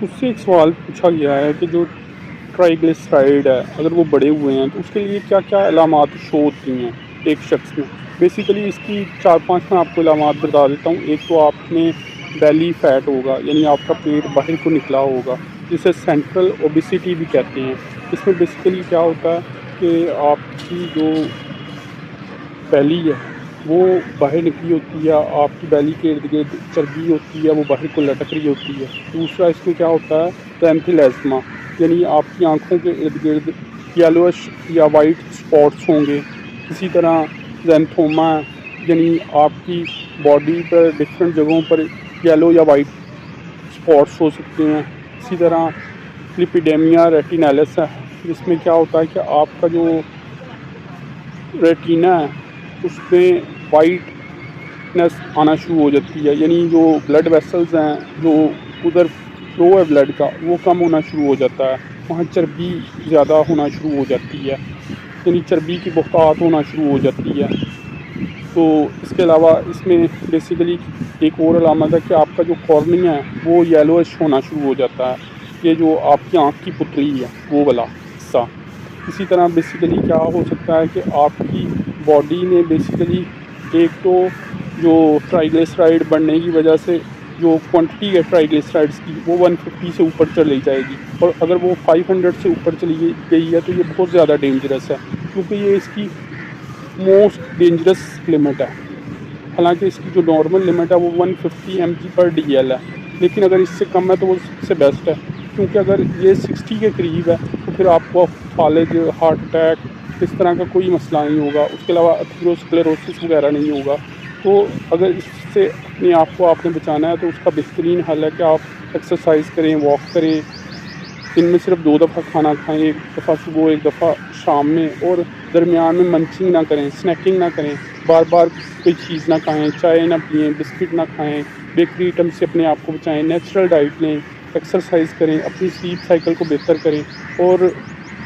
اس سے ایک سوال پوچھا گیا ہے کہ جو ٹرائیگلیسرائڈ ہے اگر وہ بڑے ہوئے ہیں تو اس کے لیے کیا کیا علامات شو ہوتی ہیں ایک شخص میں. بیسیکلی اس کی 4-5 میں آپ کو علامات بتا دیتا ہوں. ایک تو آپ میں بیلی فیٹ ہوگا، یعنی آپ کا پیٹ باہر کو نکلا ہوگا، جسے سینٹرل اوبیسٹی بھی کہتے ہیں. اس میں بیسیکلی کیا ہوتا ہے کہ آپ کی جو بیلی ہے وہ باہر نکلی ہوتی ہے، آپ کی بیلی کے ارد گرد چربی ہوتی ہے وہ باہر کو لٹک رہی ہوتی ہے. دوسرا اس میں کیا ہوتا ہے پینتھیلیزما، یعنی آپ کی آنکھوں کے ارد گرد یلوش یا وائٹ اسپاٹس ہوں گے. اسی طرح زینتھوما، یعنی آپ کی باڈی پر ڈفرینٹ جگہوں پر یلو یا وائٹ اسپاٹس ہو سکتے ہیں. اسی طرح لپیڈیمیا ریٹینیلس ہے، جس میں کیا ہوتا ہے کہ آپ کا جو ریٹینا ہے اس میں وائٹنس آنا شروع ہو جاتی ہے، یعنی جو بلڈ ویسلز ہیں جو ادھر فلو ہے بلڈ کا وہ کم ہونا شروع ہو جاتا ہے. وہاں چربی زیادہ ہونا شروع ہو جاتی ہے، یعنی چربی کی بخارات ہونا شروع ہو جاتی ہے. تو اس کے علاوہ اس میں بیسیکلی ایک اور علامت ہے کہ آپ کا جو کارنیا ہے وہ یلوش ہونا شروع ہو جاتا ہے، یہ جو آپ کی آنکھ کی پتلی ہے وہ والا حصہ. اسی طرح بیسیکلی کیا ہو سکتا ہے کہ آپ کی باڈی میں بیسیکلی ایک تو جو ٹرائیگلیسرائڈ بڑھنے کی وجہ سے جو کوانٹٹی ہے ٹرائیگلیسرائڈس کی وہ 150 سے اوپر چلی جائے گی، اور اگر وہ 500 سے اوپر چلی گئی ہے تو یہ بہت زیادہ ڈینجرس ہے، کیونکہ یہ اس کی موسٹ ڈینجرس لمٹ ہے. حالانکہ اس کی جو نارمل لمٹ ہے وہ 150 mg/dl ہے، لیکن اگر اس سے کم ہے تو وہ سب سے بیسٹ ہے، کیونکہ اگر یہ 60 کے قریب ہے تو پھر آپ کو فالج، ہارٹ اٹیک اس طرح کا کوئی مسئلہ نہیں ہوگا. اس کے علاوہ ایتھیروسکلیروسس وغیرہ نہیں ہوگا. تو اگر اس سے اپنے آپ کو آپ نے بچانا ہے تو اس کا بہترین حل ہے کہ آپ ایکسرسائز کریں، واک کریں. دن میں صرف 2 دفعہ کھانا کھائیں، 1 دفعہ صبح 1 دفعہ شام میں، اور درمیان میں منچنگ نہ کریں، اسنیکنگ نہ کریں، بار بار کوئی چیز نہ کھائیں، چائے نہ پئیں، بسکٹ نہ کھائیں، بیکری آئٹم سے اپنے آپ کو بچائیں، نیچرل ڈائٹ لیں، ایکسرسائز کریں، اپنی سلیپ سائیکل کو بہتر کریں اور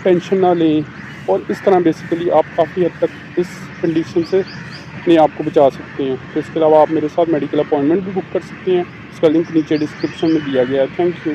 ٹینشن نہ لیں. اور اس طرح بیسیکلی آپ کافی حد تک اس کنڈیشن سے اپنے آپ کو بچا سکتے ہیں. تو اس کے علاوہ آپ میرے ساتھ میڈیکل اپائنٹمنٹ بھی بک کر سکتے ہیں، اس کا لنک نیچے ڈسکرپشن میں دیا گیا ہے. Thank you.